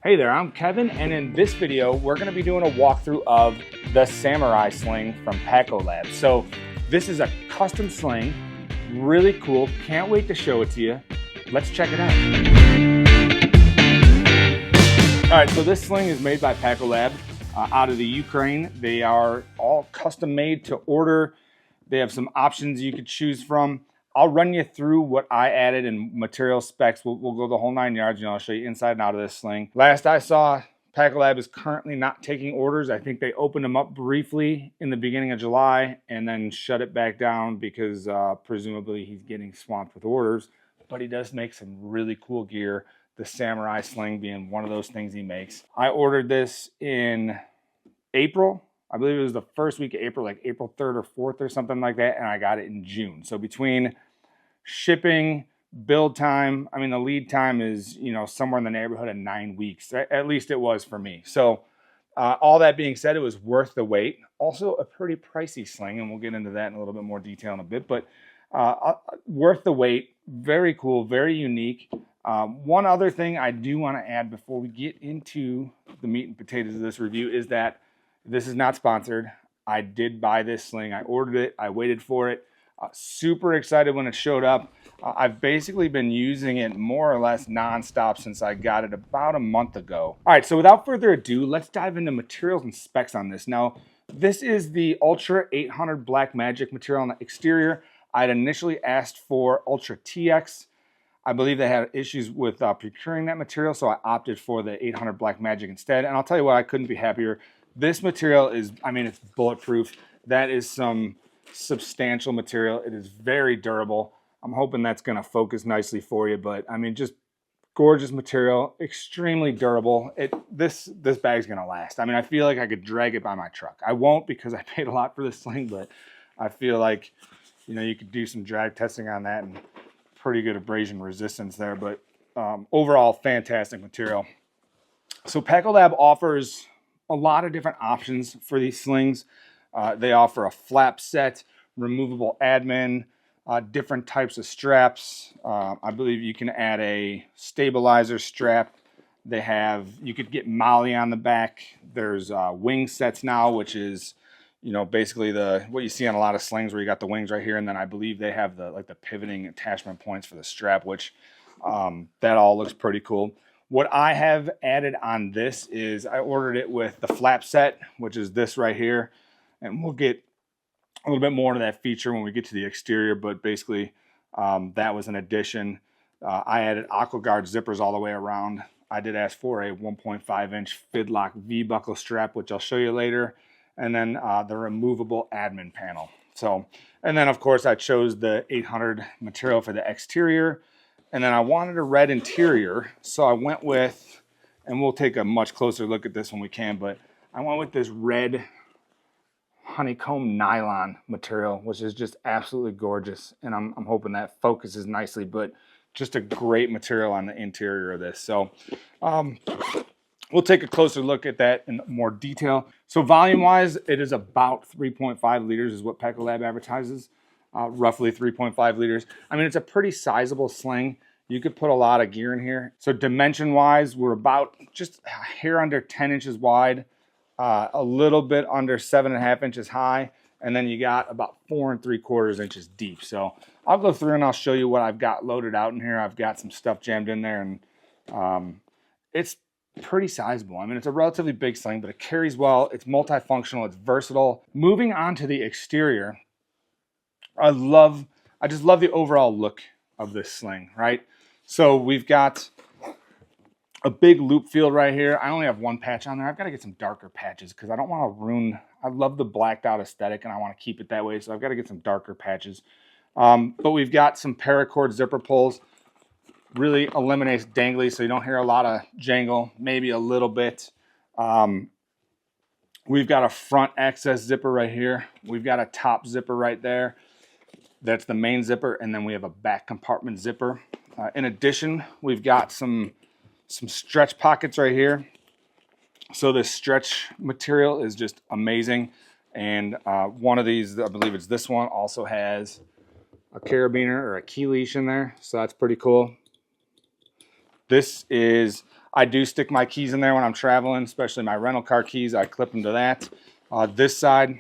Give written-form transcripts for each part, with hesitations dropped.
Hey there, I'm Kevin, and in this video, we're going to be doing a walkthrough of the Samurai Sling from Packolab. So this is a custom sling, really cool, can't wait to show it to you. Let's check it out. All right, so this sling is made by Packolab out of the Ukraine. They are all custom made to order. They have some options you could choose from. I'll run you through what I added in material specs. We'll go the whole 9 yards. I'll show you inside and out of this sling. Last I saw, Packolab is currently not taking orders. I think they opened them up briefly in the beginning of July and then shut it back down because presumably he's getting swamped with orders. But he does make some really cool gear, the Samurai Sling being one of those things he makes. I ordered this in April. I believe it was the first week of April, like April 3rd or 4th or something like that, and I got it in June. So between shipping, build time, I mean, the lead time is, somewhere in the neighborhood of 9 weeks. At least it was for me. So all that being said, it was worth the wait. Also a pretty pricey sling, and we'll get into that in a little bit more detail in a bit, but worth the wait. Very cool, very unique. One other thing I do want to add before we get into the meat and potatoes of this review is that this is not sponsored. I did buy this sling. I ordered it. I waited for it. Super excited when it showed up. I've basically been using it more or less nonstop since I got it about a month ago. All right, so without further ado, let's dive into materials and specs on this. Now, this is the Ultra 800 Black Magic material on the exterior. I'd initially asked for Ultra TX. I believe they had issues with procuring that material, so I opted for the 800 Black Magic instead. And I'll tell you what, I couldn't be happier. This material is, it's bulletproof. That is some substantial material. It is very durable. I'm hoping that's going to focus nicely for you, but just gorgeous material, extremely durable. This bag's going to last. I feel like I could drag it by my truck. I won't because I paid a lot for this sling, but I feel like, you could do some drag testing on that and pretty good abrasion resistance there, but overall, fantastic material. So Packolab offers a lot of different options for these slings. They offer a flap set, removable admin, different types of straps. I believe you can add a stabilizer strap. You could get molly on the back. There's wing sets now, which is, basically what you see on a lot of slings where you got the wings right here. And then I believe they have the pivoting attachment points for the strap, which that all looks pretty cool. What I have added on this is I ordered it with the flap set, which is this right here. And we'll get a little bit more into that feature when we get to the exterior, but basically that was an addition. I added aqua guard zippers all the way around. I did ask for a 1.5-inch Fidlock V-buckle strap, which I'll show you later. And then the removable admin panel. And then of course I chose the 800 material for the exterior. And then I wanted a red interior, so I went with, and we'll take a much closer look at this when we can, but I went with this red honeycomb nylon material, which is just absolutely gorgeous. And I'm hoping that focuses nicely, but just a great material on the interior of this. So we'll take a closer look at that in more detail. So volume-wise, it is about 3.5 liters is what Packolab advertises. Roughly 3.5 liters. It's a pretty sizable sling. You could put a lot of gear in here. So dimension-wise, we're about just a hair under 10 inches wide, a little bit under 7.5 inches high, and then you got about 4 3/4 inches deep. So I'll go through and I'll show you what I've got loaded out in here. I've got some stuff jammed in there, and it's pretty sizable. It's a relatively big sling, but it carries well. It's multifunctional. It's versatile. Moving on to the exterior, I just love the overall look of this sling, right? So we've got a big loop field right here. I only have one patch on there. I've got to get some darker patches because I don't want to ruin, I love the blacked out aesthetic and I want to keep it that way. So I've got to get some darker patches. But we've got some paracord zipper pulls. Really eliminates dangly so you don't hear a lot of jangle, maybe a little bit. We've got a front access zipper right here. We've got a top zipper right there. That's the main zipper, and then we have a back compartment zipper. In addition, we've got some stretch pockets right here. So this stretch material is just amazing. And one of these, I believe it's this one, also has a carabiner or a key leash in there. So that's pretty cool. This is I do stick my keys in there when I'm traveling, especially my rental car keys. I clip them to that. This side,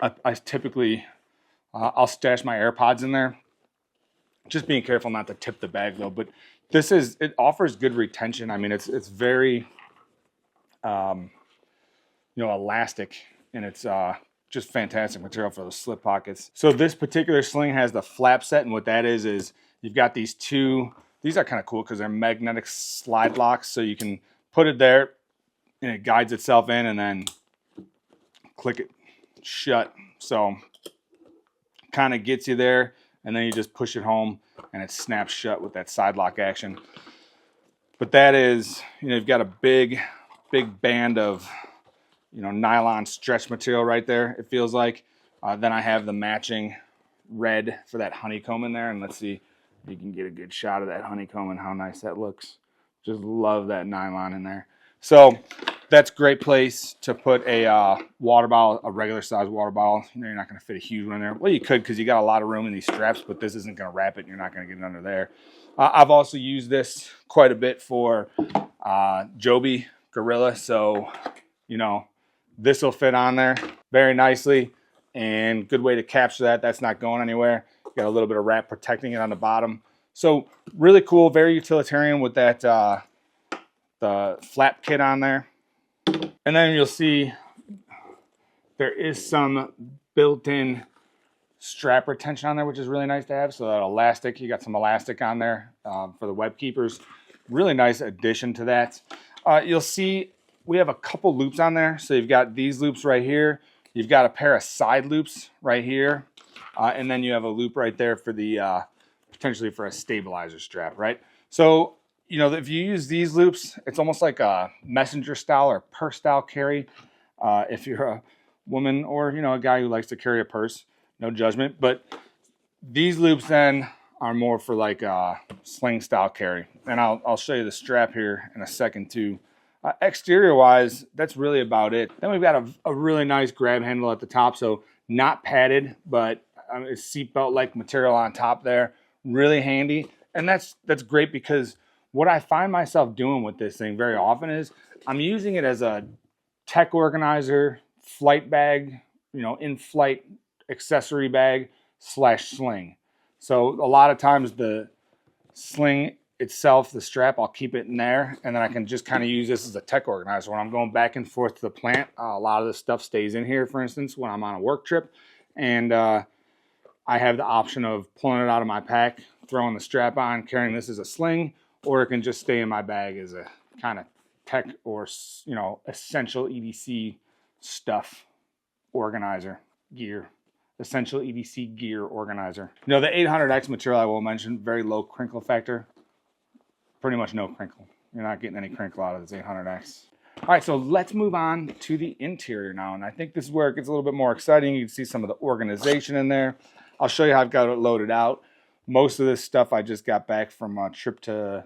I typically, I'll stash my AirPods in there. Just being careful not to tip the bag though. But it offers good retention. I mean, it's very, elastic, and it's just fantastic material for those slip pockets. So this particular sling has the flap set, and what that is you've got these two. These are kind of cool because they're magnetic slide locks, so you can put it there and it guides itself in and then click it shut. So kind of gets you there, and then you just push it home and it snaps shut with that side lock action. But that is, you've got a big band of, nylon stretch material right there, it feels like. Then I have the matching red for that honeycomb in there, and let's see if you can get a good shot of that honeycomb and how nice that looks. Just love that nylon in there. So that's a great place to put a water bottle, a regular size water bottle. You're not going to fit a huge one in there. Well, you could, because you got a lot of room in these straps, but this isn't going to wrap it and you're not going to get it under there. I've also used this quite a bit for Joby Gorilla, so this will fit on there very nicely, and good way to capture that. That's not going anywhere. Got a little bit of wrap protecting it on the bottom. So really cool, very utilitarian with that the flap kit on there. And then you'll see there is some built-in strap retention on there, which is really nice to have. So that elastic, you got some elastic on there for the web keepers. Really nice addition to that. You'll see we have a couple loops on there. So you've got these loops right here. You've got a pair of side loops right here. And then you have a loop right there for the potentially for a stabilizer strap, right? So, if you use these loops, it's almost like a messenger style or purse style carry. If you're a woman or, a guy who likes to carry a purse, no judgment. But these loops then are more for like a sling style carry. And I'll show you the strap here in a second too. Exterior wise, that's really about it. Then we've got a really nice grab handle at the top. So not padded, but it's seatbelt like material on top there. Really handy. And that's great, because what I find myself doing with this thing very often is I'm using it as a tech organizer, flight bag, in-flight accessory bag / sling. So a lot of times the sling itself, the strap, I'll keep it in there, and then I can just kind of use this as a tech organizer. When I'm going back and forth to the plant, a lot of this stuff stays in here, for instance, when I'm on a work trip. And I have the option of pulling it out of my pack, throwing the strap on, carrying this as a sling, or it can just stay in my bag as a kind of tech or, essential EDC stuff organizer gear. Essential EDC gear organizer. The 800X material, I will mention, very low crinkle factor. Pretty much no crinkle. You're not getting any crinkle out of this 800X. All right, so let's move on to the interior now. And I think this is where it gets a little bit more exciting. You can see some of the organization in there. I'll show you how I've got it loaded out. Most of this stuff I just got back from a trip to,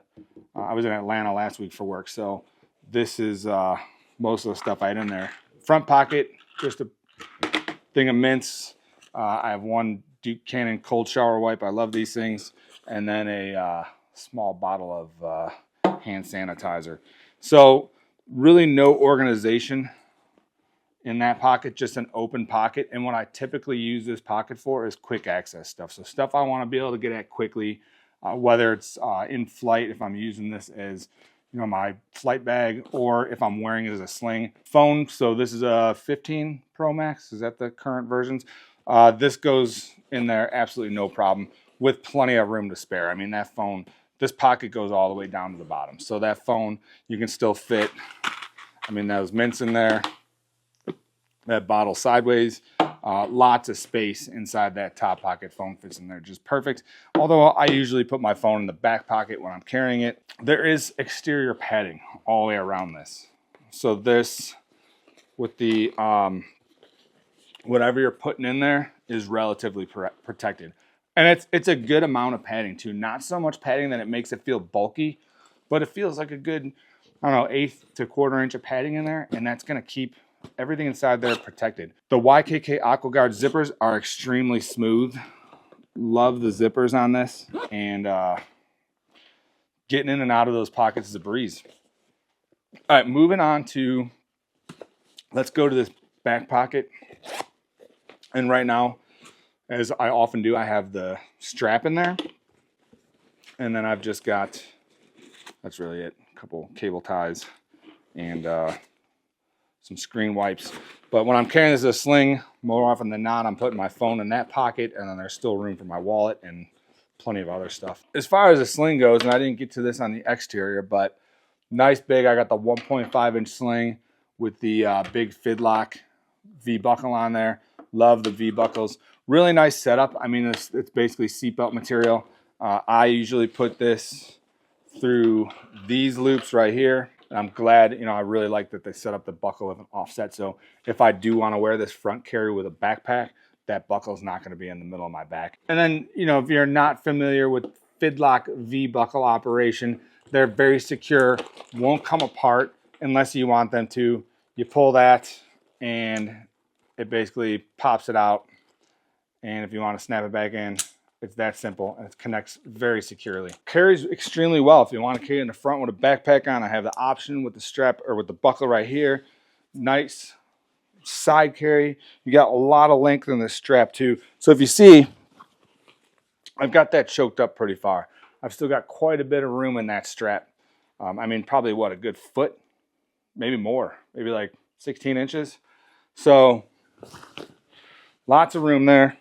I was in Atlanta last week for work. So this is most of the stuff I had in there. Front pocket, just a thing of mints. I have one Duke Cannon cold shower wipe. I love these things. And then a small bottle of hand sanitizer. So really no organization in that pocket, just an open pocket. And what I typically use this pocket for is quick access stuff. So stuff I want to be able to get at quickly, whether it's in flight, if I'm using this as my flight bag, or if I'm wearing it as a sling. Phone, so this is a 15 Pro Max. Is that the current versions? This goes in there absolutely no problem, with plenty of room to spare. I mean, that phone, this pocket goes all the way down to the bottom. So that phone, you can still fit, those mints in there, that bottle sideways, lots of space inside that top pocket. Phone fits in there just perfect. Although I usually put my phone in the back pocket when I'm carrying it. There is exterior padding all the way around this. So this, with the, whatever you're putting in there is relatively protected. And it's a good amount of padding too. Not so much padding that it makes it feel bulky, but it feels like a good, 1/8 to 1/4 inch of padding in there. And that's going to keep everything inside there protected. The YKK AquaGuard zippers are extremely smooth. Love the zippers on this. And getting in and out of those pockets is a breeze. All right, moving on to, let's go to this back pocket. And right now, as I often do, I have the strap in there. And then I've just got, that's really it, a couple cable ties and some screen wipes. But when I'm carrying this as a sling, more often than not, I'm putting my phone in that pocket, and then there's still room for my wallet and plenty of other stuff. As far as the sling goes, and I didn't get to this on the exterior, but nice big, I got the 1.5 inch sling with the big Fidlock V buckle on there. Love the V buckles. Really nice setup. I mean, it's basically seatbelt material. I usually put this through these loops right here. And I'm glad, you know, I really like that they set up the buckle with an offset. So if I do want to wear this front carry with a backpack, that buckle is not going to be in the middle of my back. And then, you know, if you're not familiar with Fidlock V buckle operation, they're very secure, won't come apart unless you want them to. You pull that and it basically pops it out. And if you want to snap it back in, it's that simple, and it connects very securely. Carries extremely well. If you want to carry it in the front with a backpack on, I have the option with the strap or with the buckle right here. Nice side carry. You got a lot of length in the strap too. So if you see, I've got that choked up pretty far. I've still got quite a bit of room in that strap. I mean, probably what, a good foot, maybe more, maybe like 16 inches. So lots of room there.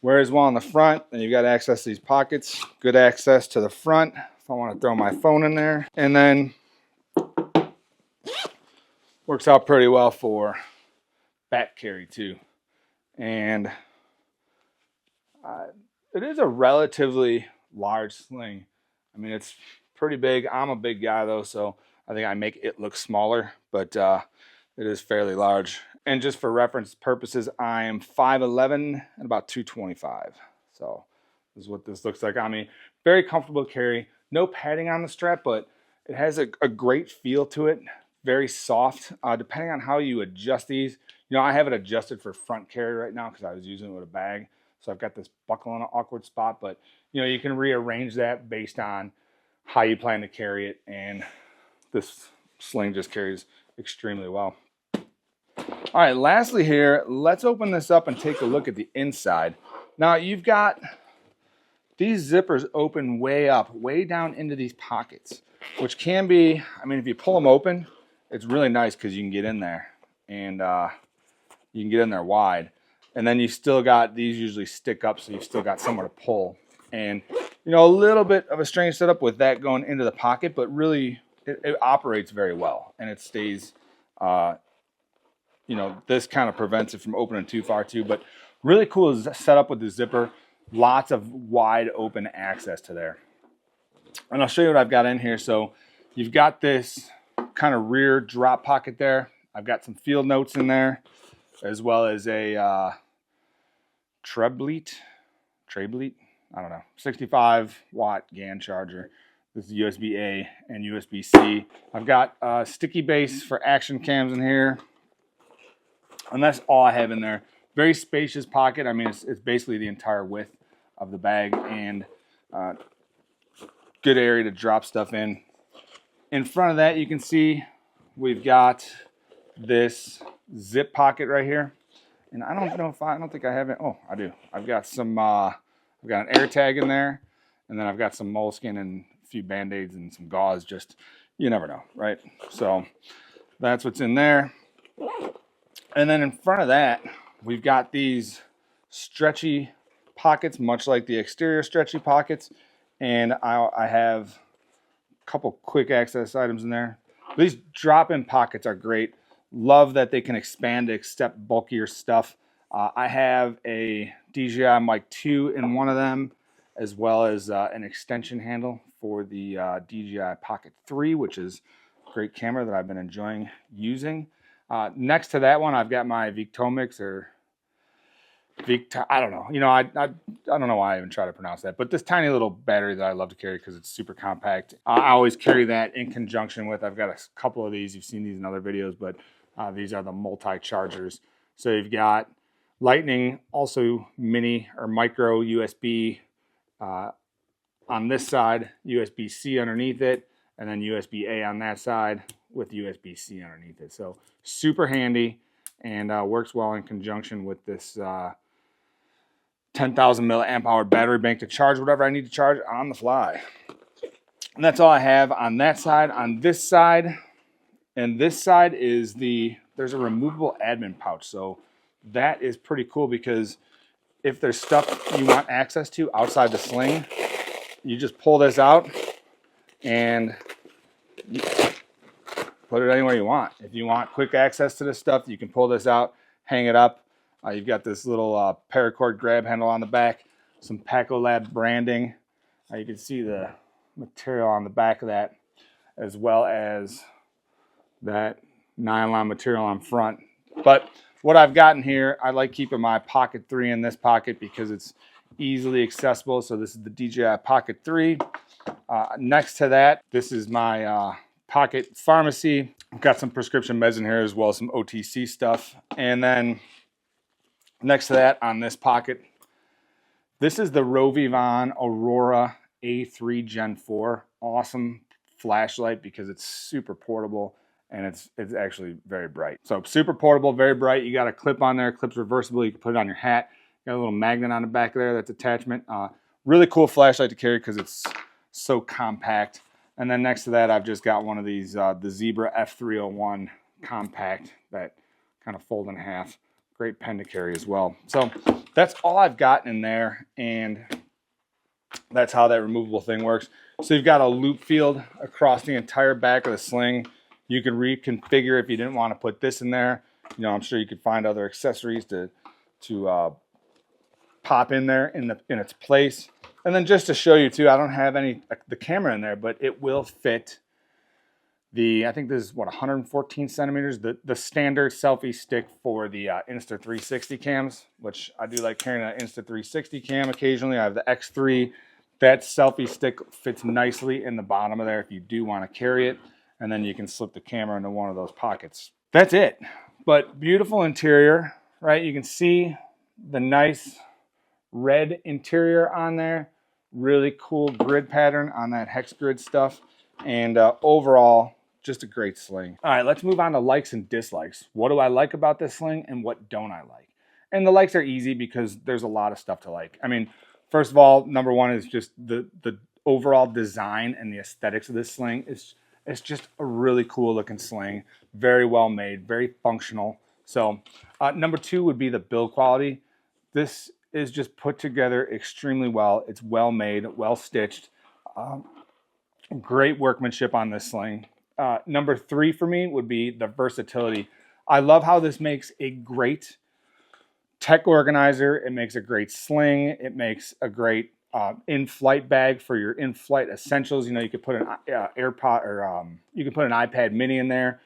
Whereas while on the front, and you've got access to these pockets, good access to the front if I want to throw my phone in there. And then works out pretty well for back carry too. And it is a relatively large sling. I mean, it's pretty big. I'm a big guy though, so I think I make it look smaller, but it is fairly large. And just for reference purposes, I am 5'11" and about 225. So this is what this looks like on me. Very comfortable carry. No padding on the strap, but it has a great feel to it. Very soft. Depending on how you adjust these, you know, I have it adjusted for front carry right now because I was using it with a bag. So I've got this buckle in an awkward spot, but you know, you can rearrange that based on how you plan to carry it. And this sling just carries extremely well. All right, lastly here, let's open this up and take a look at the inside. Now you've got these zippers open way up, way down into these pockets, which can be, I mean, if you pull them open, it's really nice because you can get in there and you can get in there wide. And then you still got, these usually stick up, so you've still got somewhere to pull. And, you know, a little bit of a strange setup with that going into the pocket, but really it operates very well and it stays, you know, this kind of prevents it from opening too far too, but really cool is set up with the zipper. Lots of wide open access to there. And I'll show you what I've got in here. So you've got this kind of rear drop pocket there. I've got some field notes in there, as well as a Trebleat, I don't know, 65 watt GAN charger. This is USB-A and USB-C. I've got a sticky base for action cams in here. And that's all I have in there. Very spacious pocket. I mean, it's basically the entire width of the bag, and good area to drop stuff in. In front of that, you can see we've got this zip pocket right here. And I don't think I have it. Oh, I do. I've got some, I've got an air tag in there, and then I've got some moleskin and a few Band-Aids and some gauze. Just, you never know, right? So that's what's in there. And then in front of that, we've got these stretchy pockets, much like the exterior stretchy pockets. And I have a couple quick access items in there. These drop-in pockets are great. Love that they can expand to accept bulkier stuff. I have a DJI Mic 2 in one of them, as well as an extension handle for the DJI Pocket 3, which is a great camera that I've been enjoying using. Next to that one, I've got my Victomix or I don't know. You know, I don't know why I even try to pronounce that. But this tiny little battery that I love to carry because it's super compact. I always carry that in conjunction with, I've got a couple of these. You've seen these in other videos, but these are the multi-chargers. So you've got Lightning, also mini or micro USB on this side, USB-C underneath it, and then USB-A on that side with USB-C underneath it. So super handy, and works well in conjunction with this 10,000 milliamp hour battery bank to charge whatever I need to charge on the fly. And that's all I have on that side. On this side, and this side is there's a removable admin pouch. So that is pretty cool, because if there's stuff you want access to outside the sling, you just pull this out and you put it anywhere you want. If you want quick access to this stuff, you can pull this out, hang it up. You've got this little paracord grab handle on the back, some Packolab branding. You can see the material on the back of that, as well as that nylon material on front. But what I've gotten here, I like keeping my Pocket 3 in this pocket because it's easily accessible. So this is the DJI Pocket 3. Next to that, this is my Pocket Pharmacy. I've got some prescription meds in here, as well as some OTC stuff. And then next to that, on this pocket, this is the Rovivon Aurora A3 Gen 4. Awesome flashlight because it's super portable and it's actually very bright. So super portable, very bright. You got a clip on there, clips reversible. You can put it on your hat. Got a little magnet on the back there, that's attachment. Really cool flashlight to carry because it's so compact. And then next to that, I've just got one of these, the Zebra F301 compact that kind of fold in half. Great pen to carry as well. So that's all I've got in there, and that's how that removable thing works. So you've got a loop field across the entire back of the sling. You can reconfigure if you didn't want to put this in there. You know, I'm sure you could find other accessories to pop in there in its place. And then just to show you too, I don't have the camera in there, but it will fit I think this is what, 114 centimeters, the standard selfie stick for the Insta360 cams, which I do like carrying an Insta360 cam occasionally. I have the X3. That selfie stick fits nicely in the bottom of there if you do want to carry it, and then you can slip the camera into one of those pockets. That's it. But beautiful interior, right? You can see the nice red interior on there. Really cool grid pattern on that hex grid stuff, and overall, just a great sling. All right, let's move on to likes and dislikes. What do I like about this sling and what don't I like? And the likes are easy because there's a lot of stuff to like. I mean, first of all, number one is just the overall design and the aesthetics of this sling. It's just a really cool looking sling. Very well made, very functional. So number two would be the build quality. This is just put together extremely well. It's well made, well stitched. Great workmanship on this sling. Number three for me would be the versatility. I love how this makes a great tech organizer. It makes a great sling. It makes a great in-flight bag for your in-flight essentials. You know, you could put an AirPod or you can put an iPad mini in there.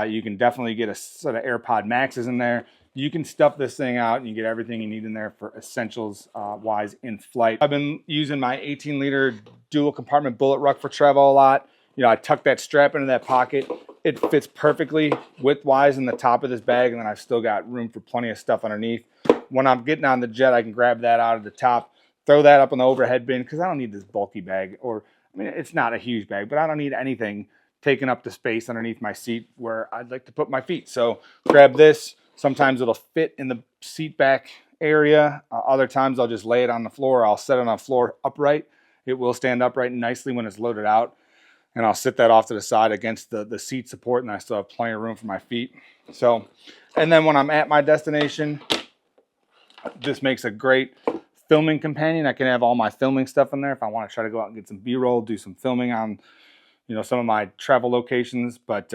You can definitely get a set of AirPod Maxes in there. You can stuff this thing out and you get everything you need in there for essentials wise in flight. I've been using my 18-liter dual compartment bullet ruck for travel a lot. You know, I tuck that strap into that pocket. It fits perfectly width-wise in the top of this bag, and then I've still got room for plenty of stuff underneath. When I'm getting on the jet, I can grab that out of the top, throw that up on the overhead bin, because I don't need this bulky bag. Or, I mean, it's not a huge bag, but I don't need anything taking up the space underneath my seat where I'd like to put my feet. So grab this. Sometimes it'll fit in the seat back area. Other times I'll just lay it on the floor. I'll set it on the floor upright. It will stand upright nicely when it's loaded out. And I'll sit that off to the side against the seat support, and I still have plenty of room for my feet. So, and then when I'm at my destination, this makes a great filming companion. I can have all my filming stuff in there if I want to try to go out and get some B-roll, do some filming on, you know, some of my travel locations. But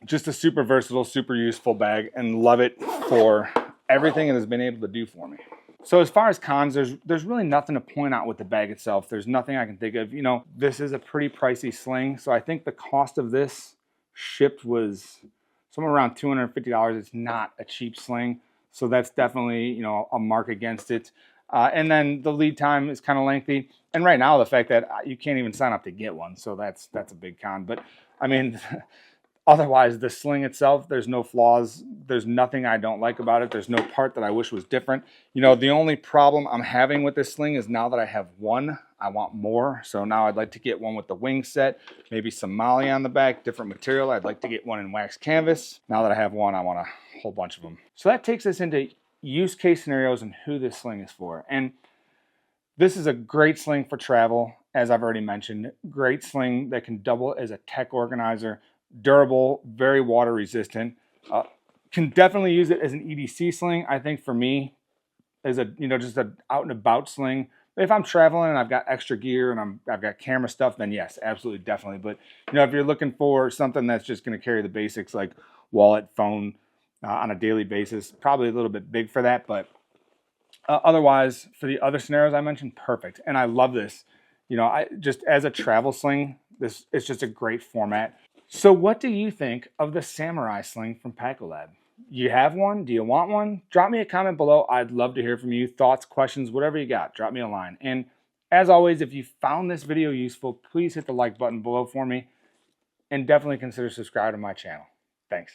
just a super versatile, super useful bag, and love it for everything it has been able to do for me. So as far as cons, there's really nothing to point out with the bag itself. There's nothing I can think of. You know, this is a pretty pricey sling, so I think the cost of this shipped was somewhere around $250. It's not a cheap sling, so that's definitely, you know, a mark against it. And then the lead time is kind of lengthy. And right now, the fact that you can't even sign up to get one, so that's a big con. But I mean, otherwise, the sling itself, there's no flaws. There's nothing I don't like about it. There's no part that I wish was different. You know, the only problem I'm having with this sling is now that I have one, I want more. So now I'd like to get one with the wing set, maybe some molle on the back, different material. I'd like to get one in wax canvas. Now that I have one, I want a whole bunch of them. So that takes us into use case scenarios and who this sling is for. And this is a great sling for travel, as I've already mentioned. Great sling that can double as a tech organizer, durable, very water resistant. Can definitely use it as an EDC sling. I think for me, as a just a out and about sling. If I'm traveling and I've got extra gear and I've got camera stuff, then yes, absolutely, definitely. But if you're looking for something that's just going to carry the basics like wallet, phone on a daily basis, probably a little bit big for that. But otherwise, for the other scenarios I mentioned, perfect. And I love this. I just as a travel sling, this is just a great format. So what do you think of the Samurai Sling from Packolab? You have one? Do you want one? Drop me a comment below. I'd love to hear from you. Thoughts, questions, whatever you got. Drop me a line. And as always, if you found this video useful, please hit the like button below for me. And definitely consider subscribing to my channel. Thanks.